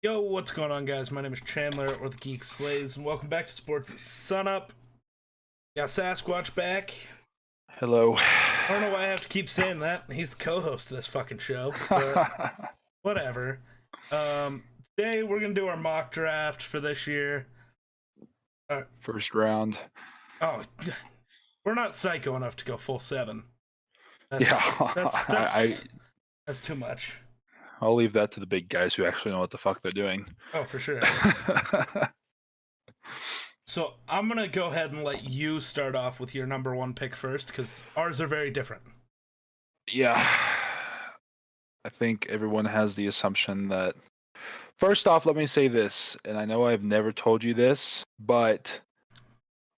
Yo, what's going on, guys? My name is Chandler, or the Geek Slays, and welcome back to Sports at Sunup. Got Sasquatch back. Hello. I don't know why I have to keep saying that. He's the co-host of this fucking show, but whatever. Um, Today we're gonna do our mock draft for this year. First round. Oh, we're not psycho enough to go full seven. Yeah, That's too much. I'll leave that to the big guys who actually know what the fuck they're doing. Oh, for sure. So I'm gonna go ahead and let you start off with your number one pick first, because ours are very different. Yeah. I think everyone has the assumption that. First off, let me say this, and I know I've never told you this, but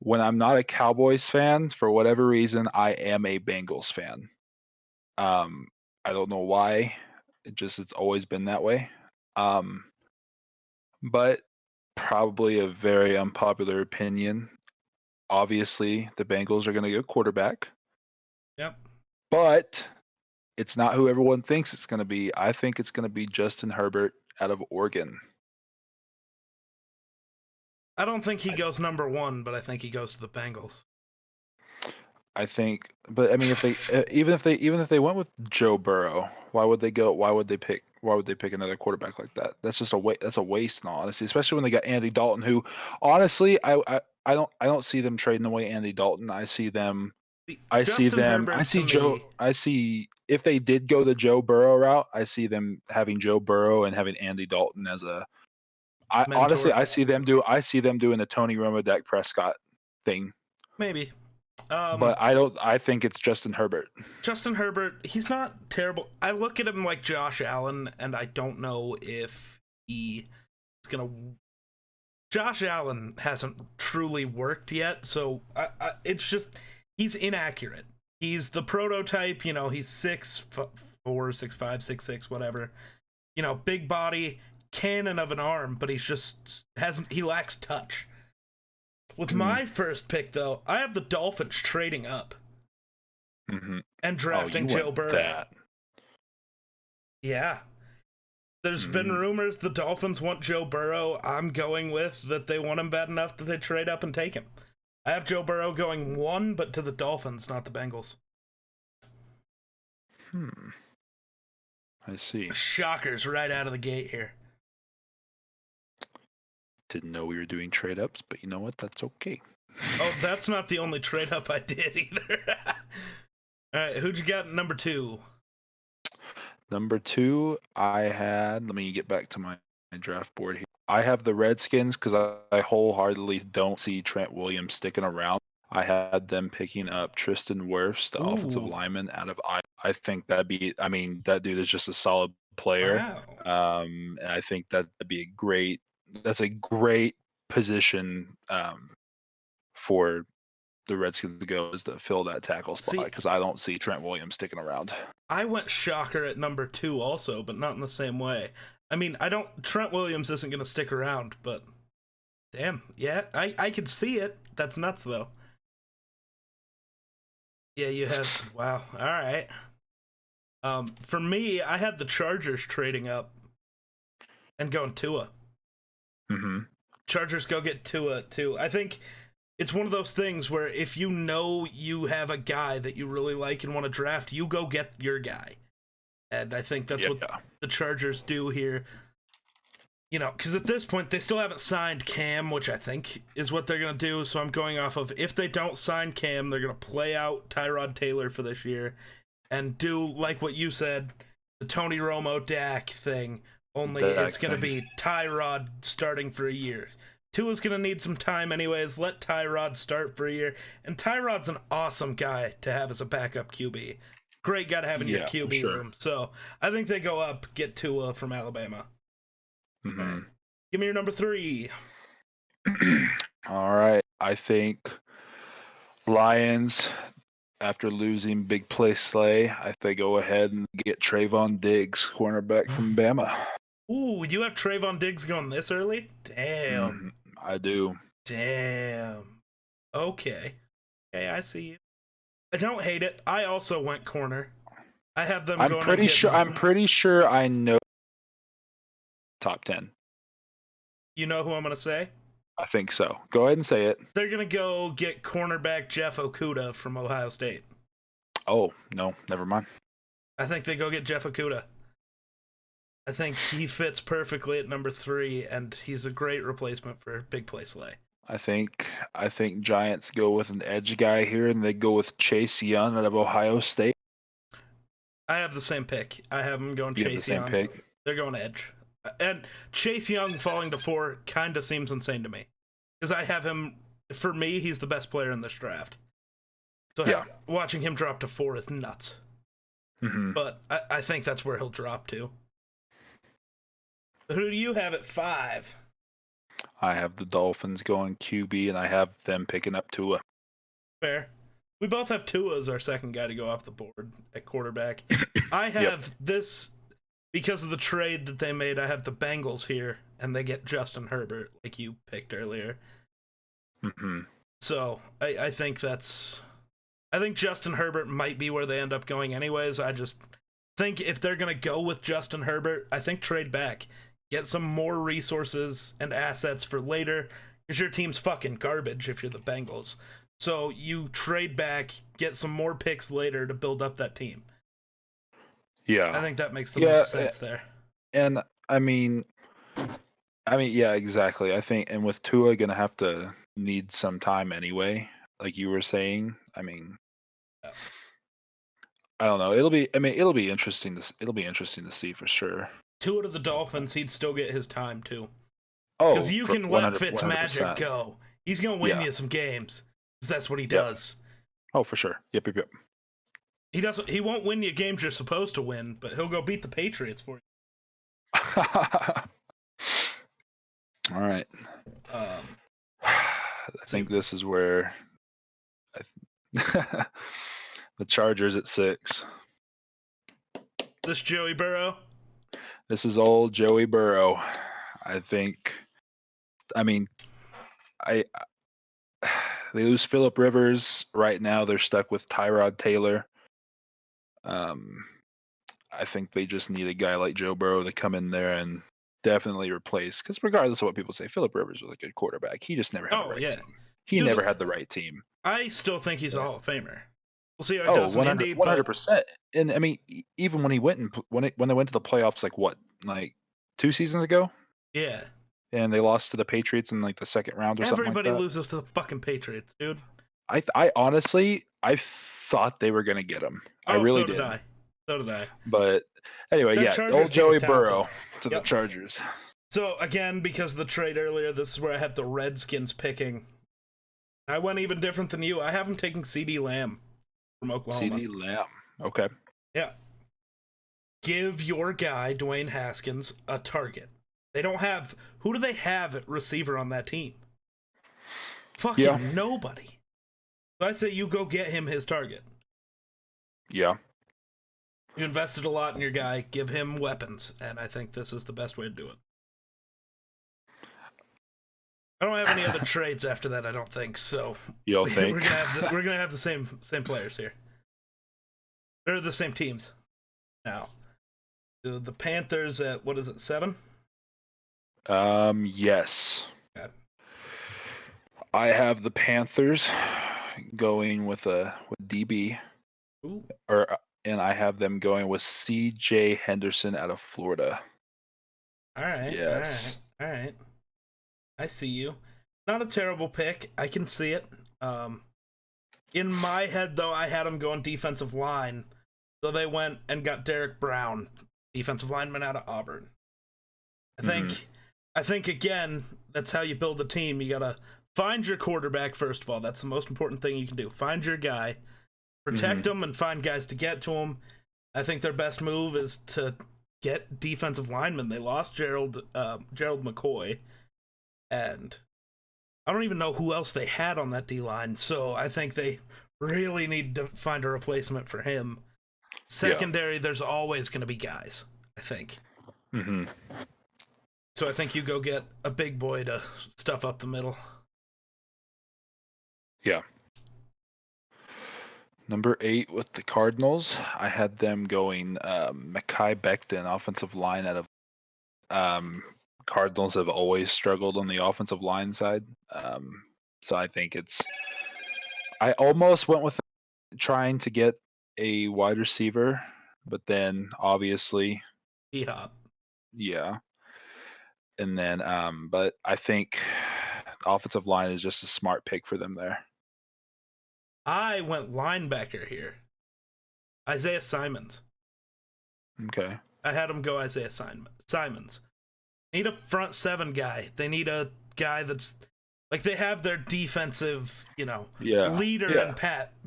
when I'm not a Cowboys fan, for whatever reason, I am a Bengals fan. I don't know why. It's always been that way. But probably a very unpopular opinion. Obviously, the Bengals are going to go quarterback. Yep. But it's not who everyone thinks it's going to be. I think it's going to be Justin Herbert out of Oregon. I don't think he goes number one, but I think he goes to the Bengals. I think, but I mean, if they even if they went with Joe Burrow, why would they go? Why would they pick another quarterback like that? That's just a That's a waste, in all honesty. Especially when they got Andy Dalton, who, honestly, I don't see them trading away Andy Dalton. I see them. I see Joe. I see if they did go the Joe Burrow route, I see them having Joe Burrow and having Andy Dalton as a. Honestly, I see them doing the Tony Romo, Dak Prescott thing. Maybe. But I don't. I think it's Justin Herbert. Justin Herbert, he's not terrible. I look at him like Josh Allen, and I don't know if he is gonna. Josh Allen hasn't truly worked yet, so it's just he's inaccurate. He's the prototype. You know, he's 6'4", 6'5", 6'6", whatever. You know, big body, cannon of an arm, but he's just hasn't. He lacks touch. With my first pick, though, I have the Dolphins trading up and drafting Joe Burrow. Yeah. There's been rumors the Dolphins want Joe Burrow. I'm going with that they want him bad enough that they trade up and take him. I have Joe Burrow going 1, but to the Dolphins, not the Bengals. I see. Shockers right out of the gate here. Didn't know we were doing trade ups, but you know what? That's okay. Oh, that's not the only trade up I did either. All right, who'd you got number 2? Number 2, I had. Let me get back to my draft board here. I have the Redskins because I wholeheartedly don't see Trent Williams sticking around. I had them picking up Tristan Wirfs, the offensive lineman out of Iowa. I think that dude is just a solid player. Wow. And I think that'd be that's a great position for the Redskins to go, is to fill that tackle spot, because I don't see Trent Williams sticking around. I went shocker at number 2 also, but not in the same way. I mean, Trent Williams isn't going to stick around, but damn, yeah, I can see it. That's nuts, though. Yeah, you have, wow, all right. For me, I had the Chargers trading up and going Tua. Chargers go get Tua, too. I think it's one of those things where if you know you have a guy that you really like and want to draft, you go get your guy. And I think that's what the Chargers do here. You know, because at this point, they still haven't signed Cam, which I think is what they're going to do. So I'm going off of, if they don't sign Cam, they're going to play out Tyrod Taylor for this year and do, like what you said, the Tony Romo Dak thing. Only it's going to be Tyrod starting for a year. Tua's going to need some time anyways. Let Tyrod start for a year. And Tyrod's an awesome guy to have as a backup QB. Great guy to have in your QB room. So I think they go up, get Tua from Alabama. Right. Give me your number 3. All right. I think Lions, after losing Big Play Slay, I think they go ahead and get Trayvon Diggs, cornerback from Bama. Ooh, you have Trayvon Diggs going this early? Damn. I do. Damn. Okay. Okay, I see you. I don't hate it. I also went corner. I have them I'm pretty sure I know top 10. You know who I'm going to say? I think so. Go ahead and say it. They're going to go get cornerback Jeff Okudah from Ohio State. Oh, no, never mind. I think they go get Jeff Okudah. I think he fits perfectly at number 3, and he's a great replacement for Big Play Slay. I think Giants go with an edge guy here, and they go with Chase Young out of Ohio State. I have the same pick. I have them going Chase Young. Pick. They're going edge. And Chase Young falling to 4 kind of seems insane to me. Because I have him, for me, he's the best player in this draft. So watching him drop to 4 is nuts. Mm-hmm. But I think that's where he'll drop to. Who do you have at 5? I have the Dolphins going QB, and I have them picking up Tua. Fair. We both have Tua as our second guy to go off the board at quarterback. I have this, because of the trade that they made, I have the Bengals here, and they get Justin Herbert, like you picked earlier. Mm-hmm. So I think Justin Herbert might be where they end up going anyways. I just think if they're going to go with Justin Herbert, I think trade back. Get some more resources and assets for later, because your team's fucking garbage if you're the Bengals. So you trade back, get some more picks later to build up that team. Yeah. I think that makes the most sense there. And I mean, yeah, exactly. I think, and with Tua going to have to need some time anyway, like you were saying. I mean, I don't know. It'll be interesting to see for sure. Tua to the Dolphins, he'd still get his time too. Oh, because you can let Fitzmagic go. He's gonna win you some games. That's what he does. Oh, for sure. Yep. He won't win you games you're supposed to win, but he'll go beat the Patriots for you. All right. I think this is where the Chargers at 6. This Joey Burrow? This is old Joey Burrow. They lose Phillip Rivers. Right now they're stuck with Tyrod Taylor. I think they just need a guy like Joe Burrow to come in there and definitely replace, because regardless of what people say, Phillip Rivers was a good quarterback. He just never had the right team. He never had the right team. I still think he's a Hall of Famer. We'll see how it goes in Indy. 100%. And I mean, even when he went when they went to the playoffs, like 2 seasons ago. Yeah. And they lost to the Patriots in like the second round or something like that. Everybody loses to the fucking Patriots, dude. I honestly thought they were gonna get him. I really did. So did I. But anyway, old Joey Burrow to the Chargers. So again, because of the trade earlier, this is where I have the Redskins picking. I went even different than you. I have them taking CeeDee Lamb from Oklahoma. CeeDee Lamb. Okay. Yeah. Give your guy, Dwayne Haskins, a target. Who do they have at receiver on that team? Fucking nobody. So I say you go get him his target. Yeah. You invested a lot in your guy, give him weapons, and I think this is the best way to do it. I don't have any other trades after that, I don't think, so you don't think? we're gonna have the same players here. They're the same teams. Now. The Panthers at, what is it, 7? Yes. Okay. I have the Panthers going with DB. Ooh. And I have them going with C.J. Henderson out of Florida. All right. Yes. All right. I see you. Not a terrible pick. I can see it. In my head, though, I had them going defensive line. So they went and got Derek Brown, defensive lineman out of Auburn. I think again, that's how you build a team. You gotta find your quarterback first of all. That's the most important thing you can do. Find your guy, protect him, and find guys to get to him. I think their best move is to get defensive linemen. They lost Gerald McCoy, and I don't even know who else they had on that D-line. So I think they really need to find a replacement for him. Secondary, there's always going to be guys, I think. Mm-hmm. So I think you go get a big boy to stuff up the middle. Yeah. Number 8 with the Cardinals, I had them going Mekhi Becton, offensive line out of Cardinals have always struggled on the offensive line side. So I think I almost went with trying to get a wide receiver, but then obviously, D-Hop. yeah. And then, but I think the offensive line is just a smart pick for them there. I went linebacker here. Isaiah Simons. Okay. I had him go Isaiah Simons. Need a front seven guy. They need a guy that's like they have their defensive, leader in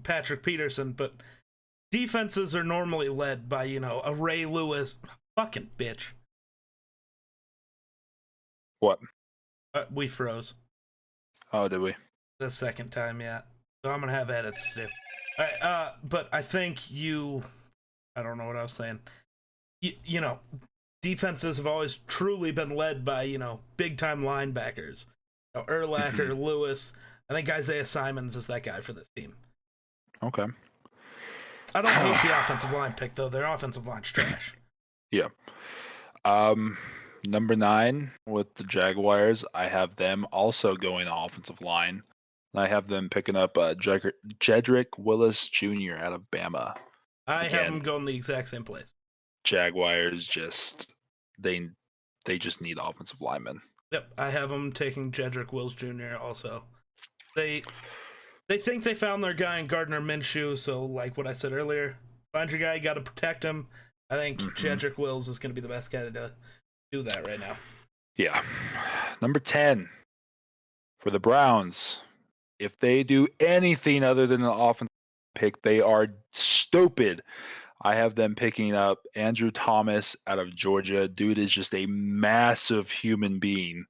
Patrick Peterson, but defenses are normally led by, a Ray Lewis. Fucking bitch. What? We froze. Oh, did we? The second time, yeah. So I'm gonna have edits to do. All right, but I think I don't know what I was saying. Defenses have always truly been led by, big time linebackers. Urlacher, Lewis. I think Isaiah Simons is that guy for this team. Okay. I don't hate the offensive line pick though. Their offensive line's trash. Yeah. Number 9 with the Jaguars, I have them also going offensive line. I have them picking up Jedrick Willis Jr. out of Bama. I have them going the exact same place. Jaguars just they just need offensive linemen. Yep, I have them taking Jedrick Wills Jr. also. They think they found their guy in Gardner Minshew, so like what I said earlier, find your guy, you got to protect him. I think Jedrick Wills is going to be the best guy to do that right now. Yeah. Number 10 for the Browns. If they do anything other than an offensive pick, they are stupid. I have them picking up Andrew Thomas out of Georgia. Dude is just a massive human being,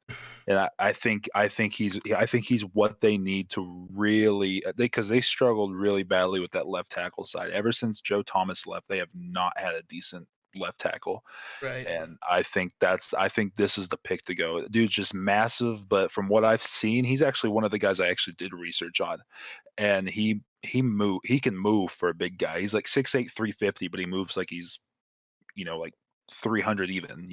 and I think he's what they need to really, because they struggled really badly with that left tackle side. Ever since Joe Thomas left, they have not had a decent left tackle. Right. And I think this is the pick to go. Dude's just massive, but from what I've seen, he's actually one of the guys I actually did research on, and he can move for a big guy. He's like 6'8", 350, but he moves like he's, like 300 even,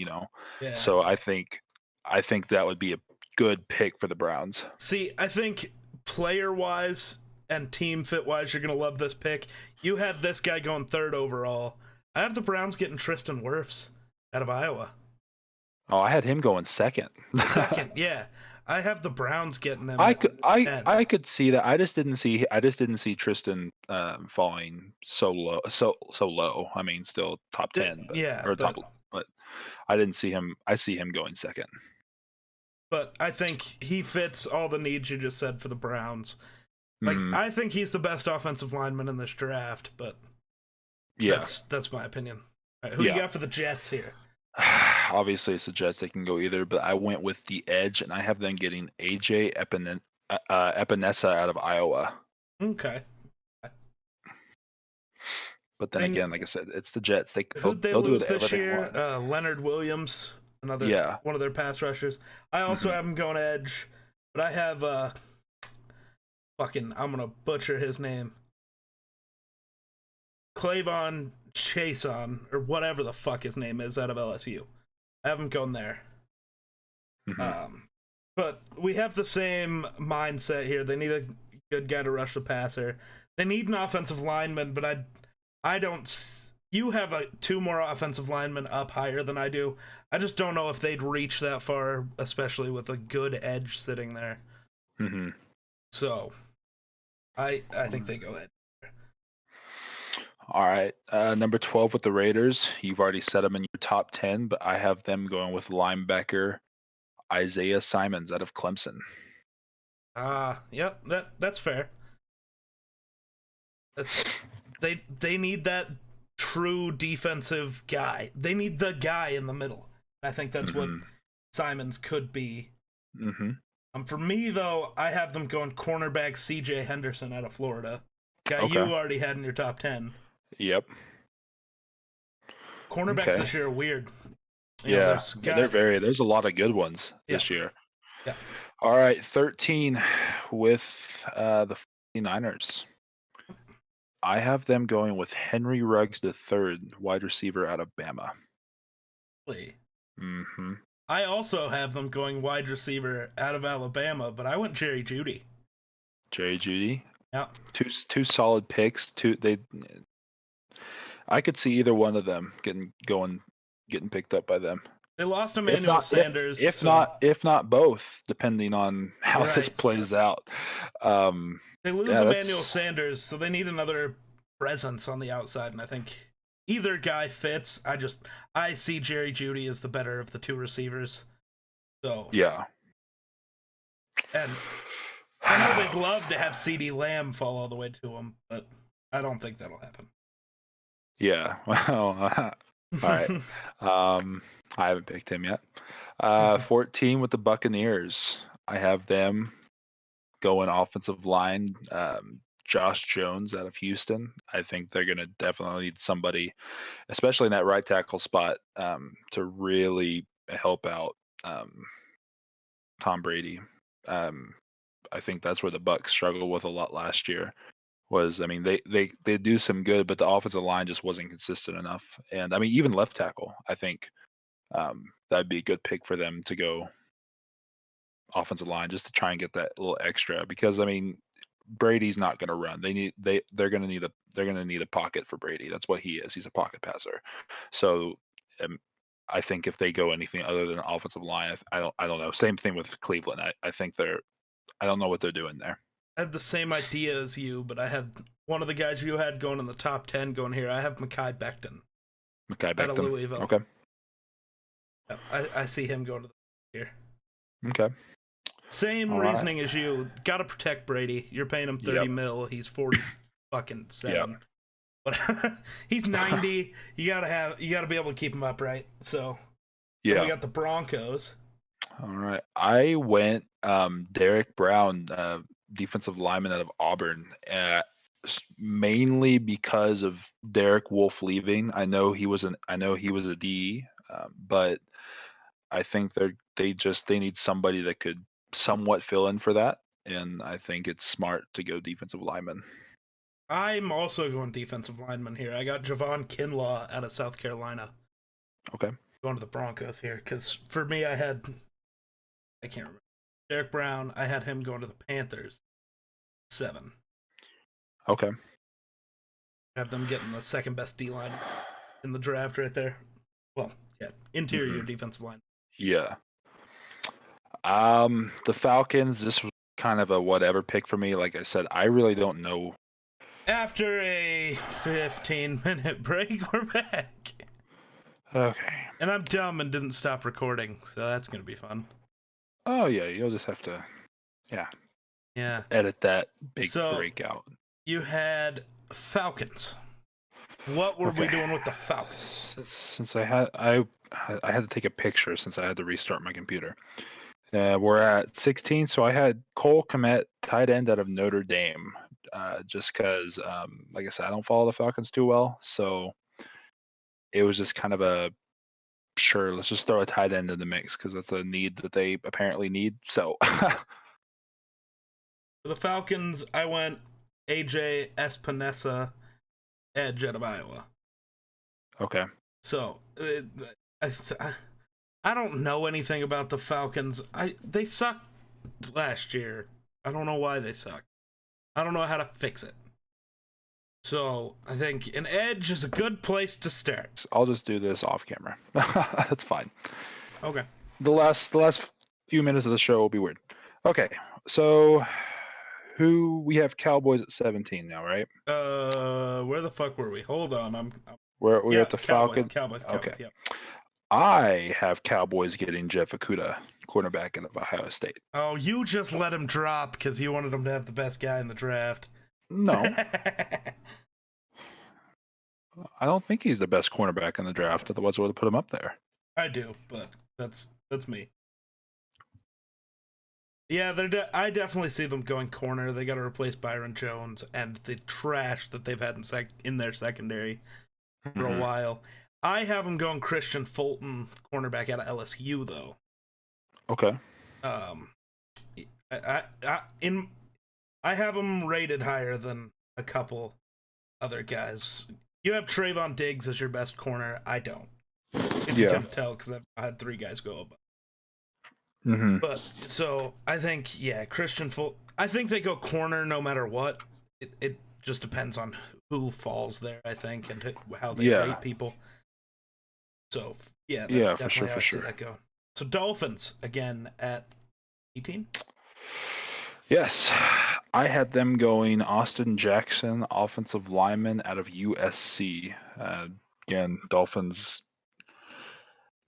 Yeah. So I think that would be a good pick for the Browns. See, I think player-wise and team fit-wise, you're going to love this pick. You had this guy going 3rd overall. I have the Browns getting Tristan Wirfs out of Iowa. Oh, I had him going 2nd. 2nd, yeah. I have the Browns getting him. I could see that. I just didn't see Tristan falling so low. I mean, still top 10, but I didn't see him. I see him going 2nd. But I think he fits all the needs you just said for the Browns. Like I think he's the best offensive lineman in this draft, but yeah, that's my opinion. All right, who you got for the Jets here? Obviously, it's the Jets. They can go either, but I went with the edge, and I have them getting AJ Epinesa out of Iowa. Okay. But then again, like I said, it's the Jets. They'll do whatever this year? Leonard Williams, another one of their pass rushers. I also have him going edge, but I have I'm gonna butcher his name. Clavon Chason, or whatever the fuck his name is, out of LSU. I have him going there. But we have the same mindset here. They need a good guy to rush the passer. They need an offensive lineman, but I don't. You have 2 more offensive linemen up higher than I do. I just don't know if they'd reach that far, especially with a good edge sitting there. So, I think they go ahead. All right, number 12 with the Raiders. You've already set them in your top 10, but I have them going with linebacker Isaiah Simons out of Clemson. Yep, that's fair. They need that true defensive guy. They need the guy in the middle. I think that's what Simons could be. For me though, I have them going cornerback CJ Henderson out of Florida. Guy you already had in your top 10. Yep. Cornerbacks this year are weird. There's a lot of good ones this year. Yeah. All right, 13 with the 49ers. I have them going with Henry Ruggs III, wide receiver out of Bama. Really? I also have them going wide receiver out of Alabama, but I went Jerry Jeudy. Jerry Jeudy. Yeah. Two solid picks. I could see either one of them getting picked up by them. They lost Emmanuel Sanders. If not both, depending on how this plays out. They lose Emmanuel Sanders, so they need another presence on the outside, and I think either guy fits. I see Jerry Jeudy as the better of the two receivers. So yeah. And I know they'd love to have CeeDee Lamb fall all the way to him, but I don't think that'll happen. Yeah. Well, all right. I haven't picked him yet. 14 with the Buccaneers. I have them going offensive line. Josh Jones out of Houston. I think they're going to definitely need somebody, especially in that right tackle spot, to really help out Tom Brady. I think that's where the Bucs struggled with a lot last year. They do some good, but the offensive line just wasn't consistent enough. And even left tackle, I think that'd be a good pick for them to go offensive line just to try and get that little extra, because Brady's not going to run. They're going to need a pocket for Brady. That's what he is. He's a pocket passer. So I think if they go anything other than offensive line, I don't know. Same thing with Cleveland. I think I don't know what they're doing there. I had the same idea as you, but I had one of the guys you had going in the top 10 going here. I have Mekhi Becton. Mekhi Becton. Out of Louisville. Okay. I see him going to the here. Okay. Same reasoning as you. Got to protect Brady. You're paying him $30 million. He's 40 fucking 7. But he's 90. You gotta be able to keep him upright. So we got the Broncos. All right. I went Derek Brown, defensive lineman out of Auburn, mainly because of Derek Wolfe leaving. I know he was a DE, but I think they need somebody that could somewhat fill in for that, and I think it's smart to go defensive lineman. I'm also going defensive lineman here. I got Javon Kinlaw out of South Carolina. Okay. Going to the Broncos here, because for me, I can't remember. Derek Brown, I had him going to the Panthers. 7. Okay. Have them getting the second best D-line in the draft right there. Well, yeah, interior defensive line. Yeah. The Falcons, this was kind of a whatever pick for me. Like I said, I really don't know. After a 15-minute break, we're back. Okay. And I'm dumb and didn't stop recording, so that's going to be fun. Oh, yeah, you'll just have to, edit that big breakout. You had Falcons. What were we doing with the Falcons? Since I had to take a picture since I had to restart my computer. We're at 16, so I had Cole Kmet, tight end out of Notre Dame, just because, like I said, I don't follow the Falcons too well, so it was just kind of let's just throw a tight end in the mix because that's a need that they apparently need. So for the Falcons, I went AJ Espinosa, edge out of Iowa. Okay. So I don't know anything about the Falcons. They sucked last year. I don't know why they suck. I don't know how to fix it. So I think an edge is a good place to start. I'll just do this off camera. That's fine. Okay. The last few minutes of the show will be weird. Okay, so we have Cowboys at 17 now, right? Where the fuck were we? Hold on, we're at the Falcons. Cowboys. Okay. Yep. I have Cowboys getting Jeff Okudah, cornerback of Ohio State. Oh, you just let him drop because you wanted him to have the best guy in the draft. No. I don't think he's the best cornerback in the draft. Otherwise, I would have put him up there. I do, but that's me. Yeah, I definitely see them going corner. They got to replace Byron Jones and the trash that they've had in their secondary for a while. I have them going Christian Fulton, cornerback out of LSU, though. Okay. I have them rated higher than a couple other guys. You have Trayvon Diggs as your best corner. I don't. If you can tell, because I've had 3 guys go above. Mm-hmm. But so I think Christian Full. I think they go corner no matter what. It just depends on who falls there. I think and how they rate people. So that's definitely how I see that go. So Dolphins again at 18. Yes, I had them going Austin Jackson, offensive lineman out of USC. Again, Dolphins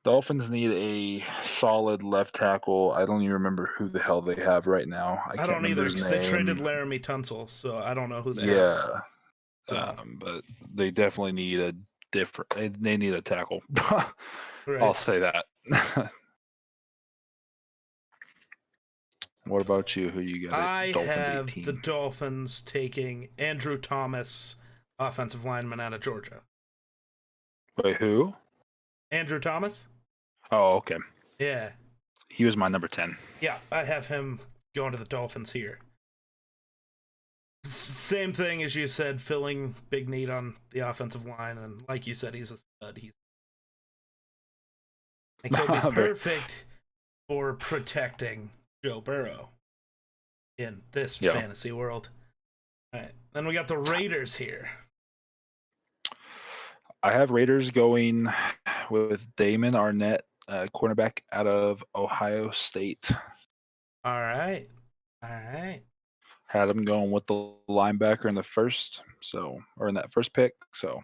need a solid left tackle. I don't even remember who the hell they have right now. I can't don't either because they traded Laramie Tunsil, so I don't know who they have. Yeah, but they definitely need a different. They need a tackle. Right. I'll say that. What about you? Who you got? I have 18. The Dolphins taking Andrew Thomas, offensive lineman out of Georgia. Wait, who? Andrew Thomas. Oh, okay. Yeah. He was my number 10. Yeah, I have him going to the Dolphins here. Same thing as you said, filling big need on the offensive line, and like you said, he's a stud. He'll be perfect for protecting Joe Burrow in this fantasy world. All right, then we got the Raiders here. I have Raiders going with Damon Arnett, cornerback out of Ohio State. All right. Had him going with the linebacker in the first, or in that first pick. So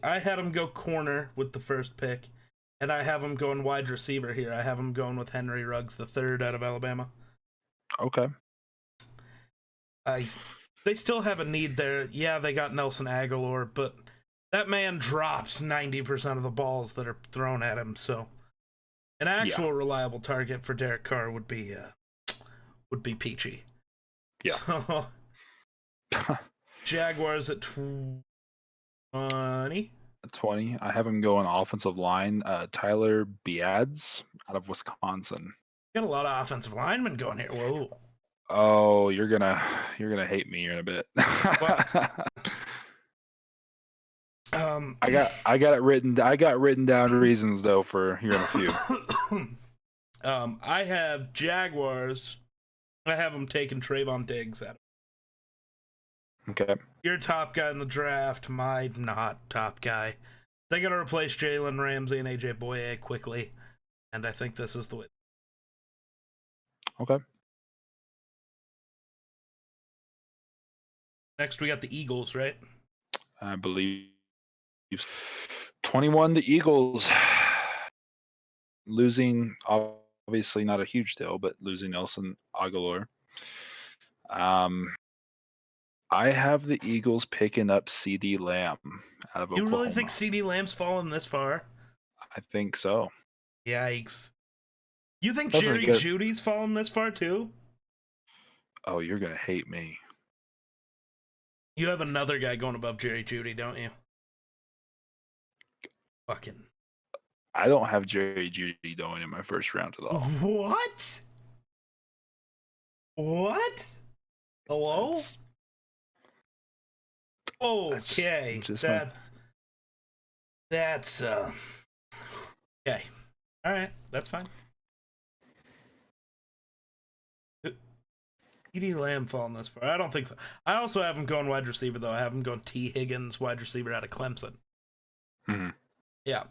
I had him go corner with the first pick, and I have him going wide receiver here. I have him going with Henry Ruggs III out of Alabama. Okay. They still have a need there. Yeah, they got Nelson Aguilar, but that man drops 90% of the balls that are thrown at him. So an actual reliable target for Derek Carr would be peachy. Yeah. So, Jaguars at 20. At 20. I have him going offensive line. Tyler Biadasz out of Wisconsin. Got a lot of offensive linemen going here. Whoa. Oh, you're gonna hate me here in a bit. I got written down reasons though for here in a few. I have Jaguars. I have them taking Trayvon Diggs out. Okay. Your top guy in the draft, my not top guy. They got to replace Jalen Ramsey and AJ Bouye quickly, and I think this is the way. Okay. Next, we got the Eagles, right? I believe 21. The Eagles losing, obviously not a huge deal, but losing Nelson Aguilar. I have the Eagles picking up CeeDee Lamb out of Oklahoma. You really think CeeDee Lamb's fallen this far? I think so. Yikes. You think Jerry Jeudy's fallen this far too? Oh, you're going to hate me. You have another guy going above Jerry Jeudy, don't you? Fucking. I don't have Jerry Jeudy going in my first round at all. What? Hello? Okay. That's okay. All right, that's fine. CeeDee Lamb falling this far? I don't think so. I also have him going wide receiver, though. I have him going T. Higgins, wide receiver out of Clemson. Mm-hmm. Yeah,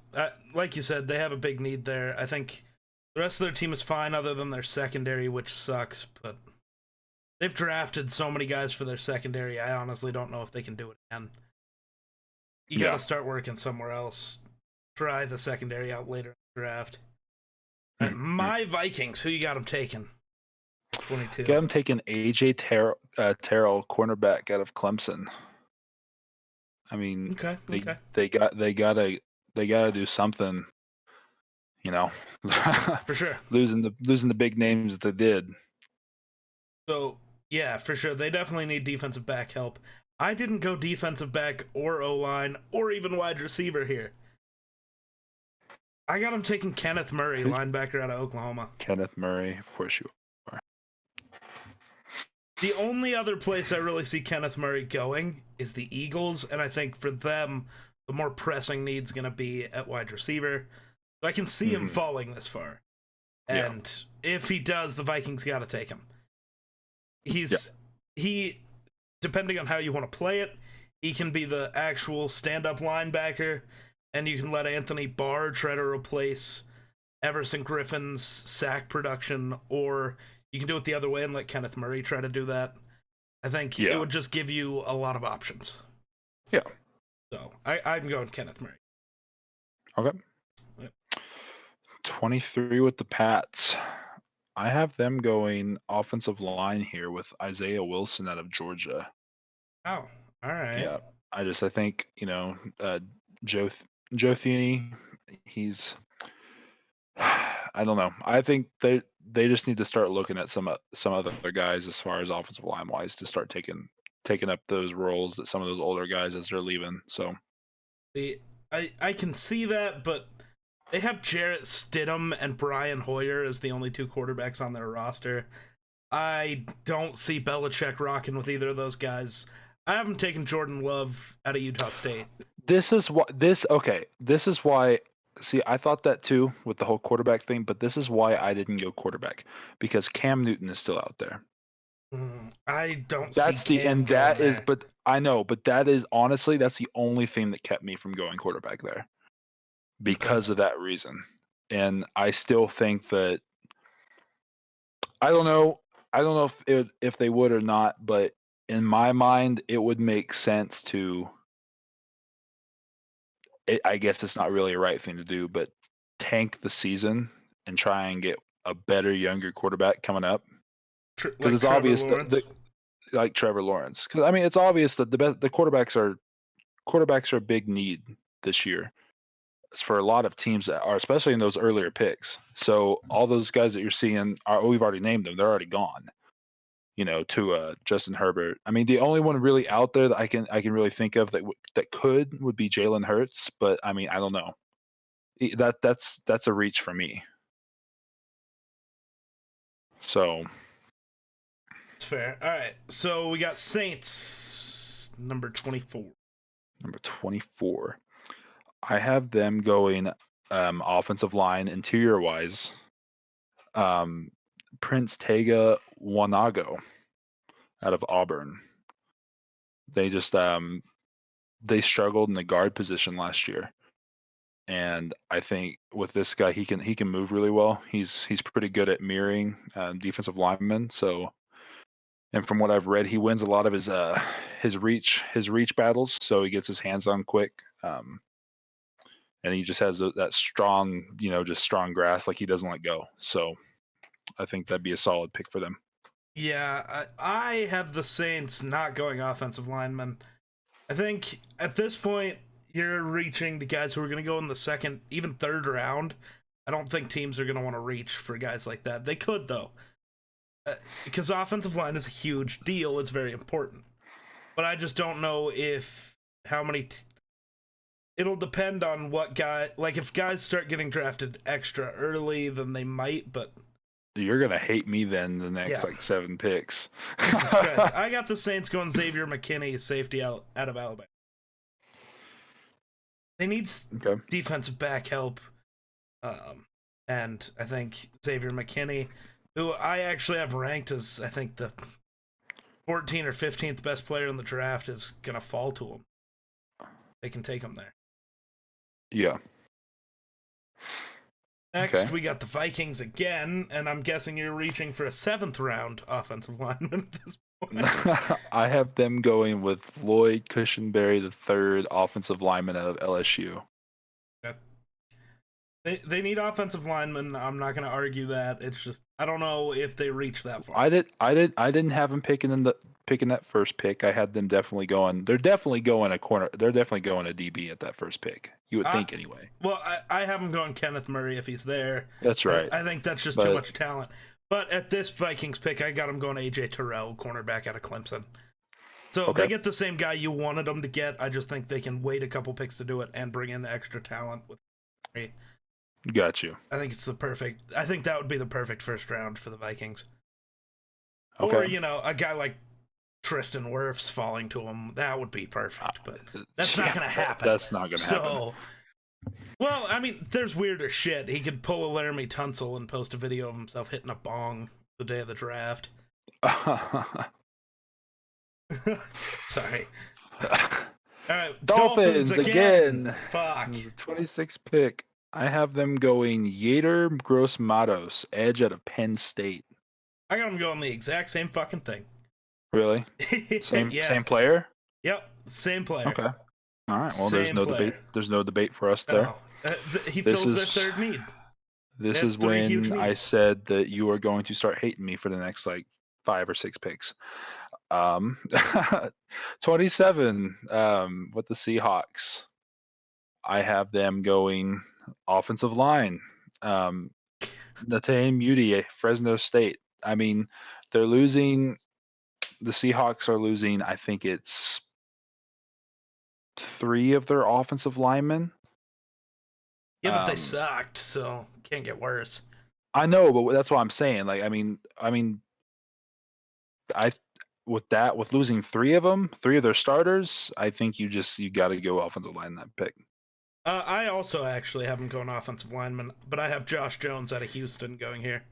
like you said, they have a big need there. I think the rest of their team is fine other than their secondary, which sucks, but they've drafted so many guys for their secondary, I honestly don't know if they can do it again. You got to start working somewhere else. Try the secondary out later in the draft. Mm-hmm. My Vikings, who you got them taking? 22. Got them taking AJ Terrell, cornerback out of Clemson. I mean, they gotta do something, you know. For sure. losing the big names that they did. So yeah, for sure, they definitely need defensive back help. I didn't go defensive back or O-line or even wide receiver here. I got him taking Kenneth Murray, linebacker out of Oklahoma. Kenneth Murray, of course you are. The only other place I really see Kenneth Murray going is the Eagles, and I think for them, the more pressing need's going to be at wide receiver. So I can see him falling this far. And if he does, the Vikings got to take him. He, depending on how you want to play it, he can be the actual stand-up linebacker, and you can let Anthony Barr try to replace Everson Griffin's sack production, or you can do it the other way and let Kenneth Murray try to do that. I think it would just give you a lot of options. Yeah. So I'm going Kenneth Murray. Okay. Yep. 23 with the Pats. I have them going offensive line here with Isaiah Wilson out of Georgia. Oh, all right. Yeah. I think, Joe Thuney, he's I don't know. I think they just need to start looking at some other guys as far as offensive line wise to start taking up those roles that some of those older guys as they're leaving. So I can see that, but they have Jarrett Stidham and Brian Hoyer as the only two quarterbacks on their roster. I don't see Belichick rocking with either of those guys. I haven't taken Jordan Love out of Utah State. This is why. See, I thought that too with the whole quarterback thing, but this is why I didn't go quarterback, because Cam Newton is still out there. I don't. That's see the Cam and that there. is, but I know, but that is honestly that's the only thing that kept me from going quarterback there, because of that reason. And I still think that I don't know if they would or not, but in my mind, it would make sense to. I guess it's not really a right thing to do, but tank the season and try and get a better younger quarterback coming up. Because like it's obvious that like Trevor Lawrence. Because I mean, it's obvious that the quarterbacks are a big need this year for a lot of teams that are, especially in those earlier picks. So all those guys that you're seeing we've already named them. They're already gone. To Justin Herbert. I mean, the only one really out there that I can really think of that would be Jalen Hurts, but I mean, I don't know. That's a reach for me. So it's fair. All right, so we got Saints number 24. Number 24. I have them going offensive line interior wise. Prince Tega Wanago out of Auburn. They just they struggled in the guard position last year, and I think with this guy he can move really well. He's pretty good at mirroring defensive linemen. So, and from what I've read, he wins a lot of his reach battles. So he gets his hands on quick, and he just has that strong just strong grasp, like he doesn't let go. So I think that'd be a solid pick for them. Yeah, I have the Saints not going offensive linemen. I think at this point, you're reaching to guys who are going to go in the second, even third round. I don't think teams are going to want to reach for guys like that. They could, though. Because offensive line is a huge deal. It's very important. But I just don't know how many... It'll depend on what guy... Like, if guys start getting drafted extra early, then they might, but... You're going to hate me then the next, 7 picks. Jesus Christ. I got the Saints going Xavier McKinney, safety out of Alabama. They need defensive back help. And I think Xavier McKinney, who I actually have ranked as, I think, the 14th or 15th best player in the draft, is going to fall to him. They can take him there. Yeah. Next, we got the Vikings again, and I'm guessing you're reaching for a 7th round offensive lineman at this point. I have them going with Lloyd Cushenberry III, offensive lineman out of LSU. Okay. They need offensive linemen. I'm not going to argue that. It's just I don't know if they reach that far. I didn't have them picking that first pick. I had them definitely going. They're definitely going a corner. They're definitely going a DB at that first pick. You would think anyway. Well, I have him going Kenneth Murray if he's there. That's right. I think that's just too much talent. But at this Vikings pick, I got him going AJ Terrell, cornerback out of Clemson. So they get the same guy you wanted them to get. I just think they can wait a couple picks to do it and bring in the extra talent with Murray. Got you. I think I think that would be the perfect first round for the Vikings. Okay. Or, a guy like Tristan Wirfs falling to him, that would be perfect. But that's not going to happen. That's not going to happen. Well, I mean, there's weirder shit. He could pull a Laramie Tunsil and post a video of himself hitting a bong the day of the draft. Sorry. All right, Dolphins again. Fuck. The 26th pick. I have them going Yater Gross-Matos, edge out of Penn State. I got him going the exact same fucking thing. Really? Same player? Yep, same player. Okay. All right. Well, there's no debate. There's no debate for us there. He fills their third need. This is when I said that you are going to start hating me for the next like 5 or 6 picks. 27 with the Seahawks. I have them going offensive line. Netane Mudiay, Fresno State. I mean, they're losing. The Seahawks are losing. I think it's 3 of their offensive linemen. Yeah, but they sucked, so can't get worse. I know, but that's what I'm saying. Like, I mean, with losing 3 of them, 3 of their starters, I think you got to go offensive line that pick. I also actually have them going offensive lineman, but I have Josh Jones out of Houston going here.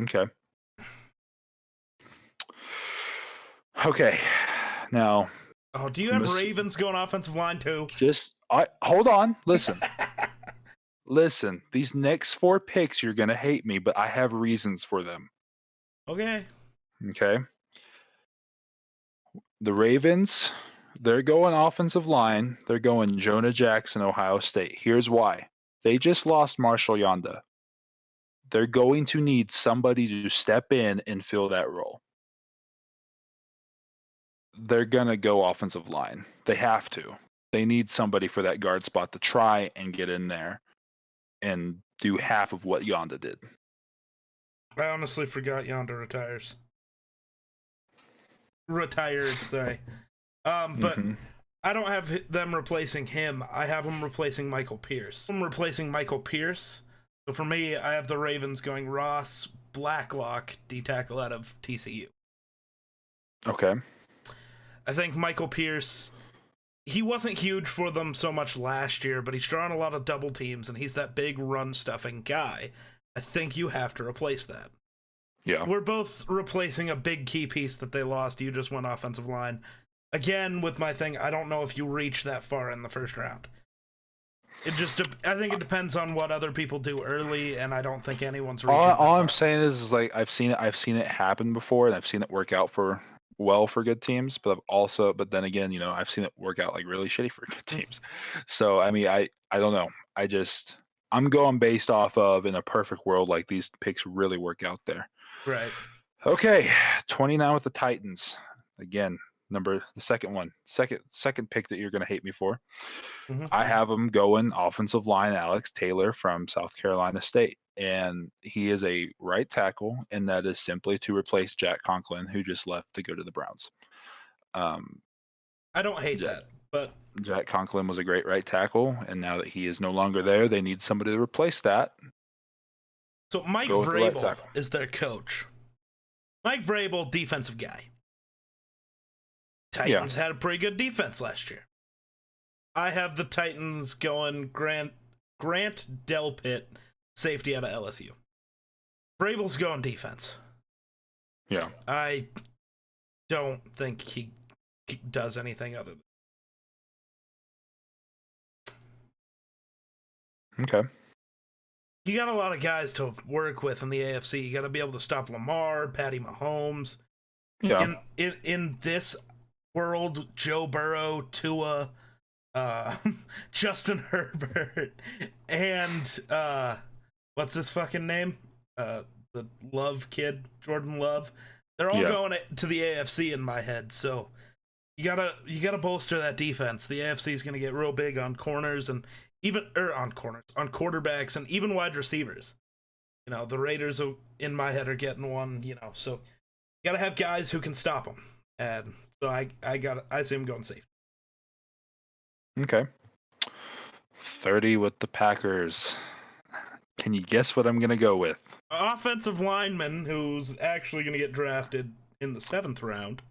Okay. Okay. Now. Oh, do you have Ravens going offensive line too? Hold on. Listen. Listen. These next 4 picks, you're gonna hate me, but I have reasons for them. Okay. Okay. The Ravens, they're going offensive line. They're going Jonah Jackson, Ohio State. Here's why. They just lost Marshall Yanda. They're going to need somebody to step in and fill that role. They're going to go offensive line. They have to. They need somebody for that guard spot to try and get in there and do half of what Yanda did. I honestly forgot Yanda retired, sorry. But I don't have them replacing him. I have them replacing Michael Pierce. I'm replacing Michael Pierce. So for me, I have the Ravens going Ross Blacklock, D-tackle out of TCU. Okay. I think Michael Pierce, he wasn't huge for them so much last year, but he's drawn a lot of double teams, and he's that big run-stuffing guy. I think you have to replace that. Yeah. We're both replacing a big key piece that they lost. You just went offensive line. Again, with my thing, I don't know if you reach that far in the first round. I think it depends on what other people do early, and I don't think anyone's reaching. All I'm saying is like I've seen it happen before, and I've seen it work out for good teams, but then again, I've seen it work out like really shitty for good teams. So I mean, I don't know. I'm going based off of, in a perfect world, like these picks really work out there. Right. Okay, 29 with the Titans. Again, the second pick that you're going to hate me for. I have them going offensive line Alex Taylor from South Carolina State. And he is a right tackle, and that is simply to replace Jack Conklin, who just left to go to the Browns. I don't hate that, but Jack Conklin was a great right tackle, and now that he is no longer there, they need somebody to replace that. So Mike Vrabel is their coach. Mike Vrabel, defensive guy. Titans had a pretty good defense last year. I have the Titans going Grant Delpit, safety out of LSU. Vrabel's going defense. Yeah. I don't think he does anything other than. Okay. You got a lot of guys to work with in the AFC. You got to be able to stop Lamar, Patty Mahomes. Yeah. In this world, Joe Burrow, Tua, Justin Herbert, and what's his fucking name? The Love kid, Jordan Love. They're all going to the AFC in my head. So you gotta bolster that defense. The AFC is gonna get real big on corners and on quarterbacks and even wide receivers. The Raiders in my head are getting one. So you gotta have guys who can stop them. And so I see him going safe. Okay. 30 with the Packers. Can you guess what I'm going to go with? Offensive lineman who's actually going to get drafted in the 7th round.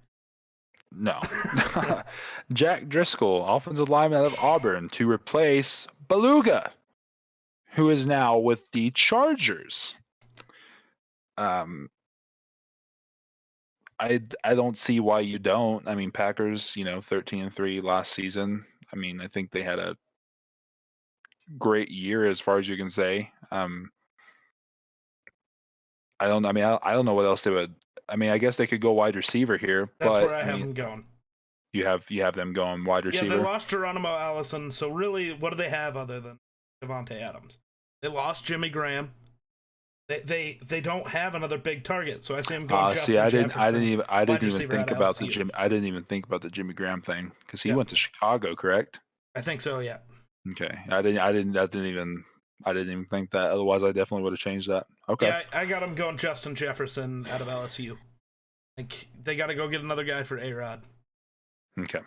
No. Jack Driscoll, offensive lineman out of Auburn, to replace Beluga, who is now with the Chargers. I don't see why you don't. I mean, Packers, 13-3 last season. I mean, I think they had a great year as far as you can say. I don't know what else they would. I mean, I guess they could go wide receiver here. That's but where I have them going. You have them going wide receiver. Yeah, they lost Geronimo Allison, so really, what do they have other than Davante Adams? They lost Jimmy Graham. They don't have another big target, so I see him going. I didn't even think about the Jimmy Graham thing because he went to Chicago, correct? I think so. Yeah. Okay, I didn't even think that. Otherwise, I definitely would have changed that. Okay. Yeah, I got him going Justin Jefferson out of LSU. Like they got to go get another guy for A-Rod. Okay.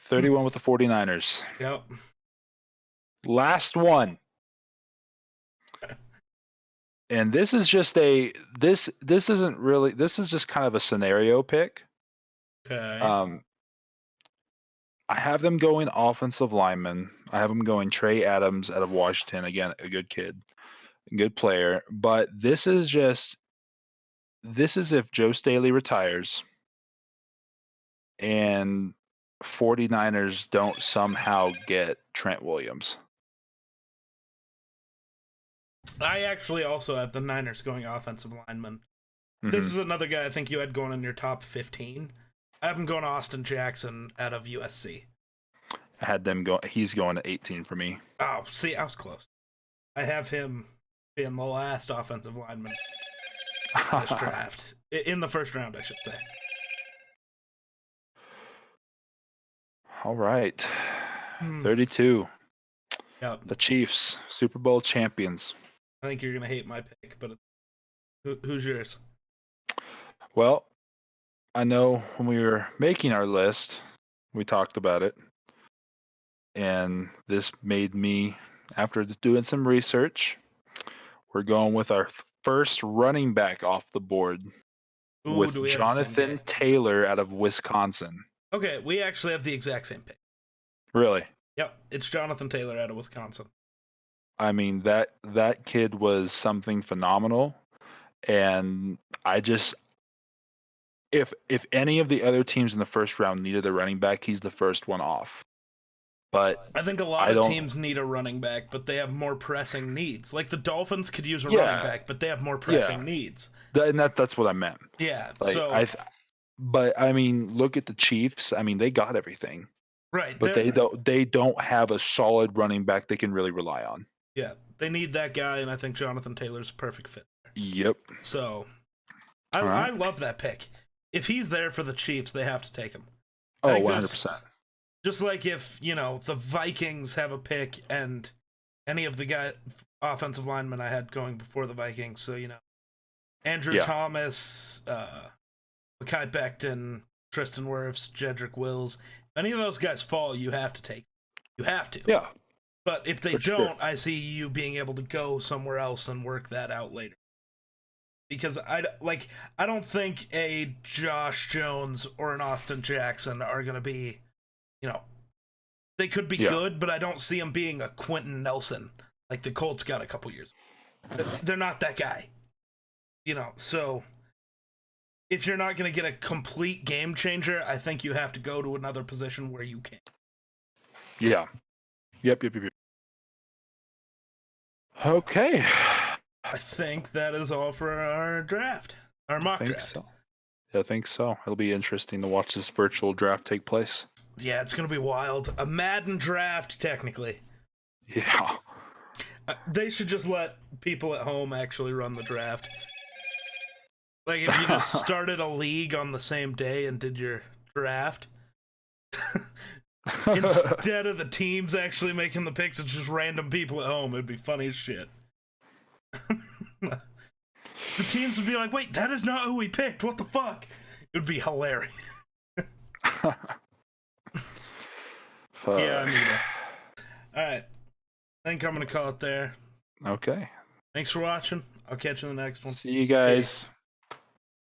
31 with the 49ers. Yep. Last one. And this is just this is just kind of a scenario pick. Okay. I have them going offensive lineman. I have them going Trey Adams out of Washington. Again, a good kid, a good player. But this is if Joe Staley retires and 49ers don't somehow get Trent Williams. I actually also have the Niners going offensive lineman. Mm-hmm. This is another guy I think you had going in your top 15. I have him going Austin Jackson out of USC. I had them go. He's going to 18 for me. Oh, see, I was close. I have him being the last offensive lineman in this draft. In the first round, I should say. All right. 32. Yep. The Chiefs, Super Bowl champions. I think you're going to hate my pick, but who's yours? Well, I know when we were making our list, we talked about it. And this made me, after doing some research, we're going with our first running back off the board with Jonathan Taylor out of Wisconsin. Okay, we actually have the exact same pick. Really? Yep, it's Jonathan Taylor out of Wisconsin. I mean, that kid was something phenomenal. And I just, if any of the other teams in the first round needed a running back, he's the first one off. But I think a lot of teams need a running back, but they have more pressing needs. Like the Dolphins could use a running back, but they have more pressing needs. That's what I meant. Yeah. Like, but I mean, look at the Chiefs. I mean, they got everything. Right. But they don't have a solid running back they can really rely on. Yeah, they need that guy, and I think Jonathan Taylor's a perfect fit there. Yep. So, I love that pick. If he's there for the Chiefs, they have to take him. Oh, 100%. Just like if, the Vikings have a pick and any of the offensive linemen I had going before the Vikings, so, Andrew Thomas, Mekhi Becton, Tristan Wirfs, Jedrick Wills, if any of those guys fall, you have to take them. You have to. Yeah. But if they don't, I see you being able to go somewhere else and work that out later. Because I don't think a Josh Jones or an Austin Jackson are going to be, they could be good, but I don't see them being a Quentin Nelson like the Colts got a couple years ago. They're not that guy. So if you're not going to get a complete game changer, I think you have to go to another position where you can. Yeah. Yep. Okay. I think that is all for our draft. Our mock draft. So. Yeah, I think so. It'll be interesting to watch this virtual draft take place. Yeah, it's going to be wild. A Madden draft, technically. Yeah. They should just let people at home actually run the draft. Like, if you just started a league on the same day and did your draft, instead of the teams actually making the picks, it's just random people at home. It'd be funny as shit. The teams would be like, wait, that is not who we picked. What the fuck? It would be hilarious. Yeah, I need it. Alright. I think I'm going to call it there. Okay. Thanks for watching. I'll catch you in the next one. See you guys. Peace.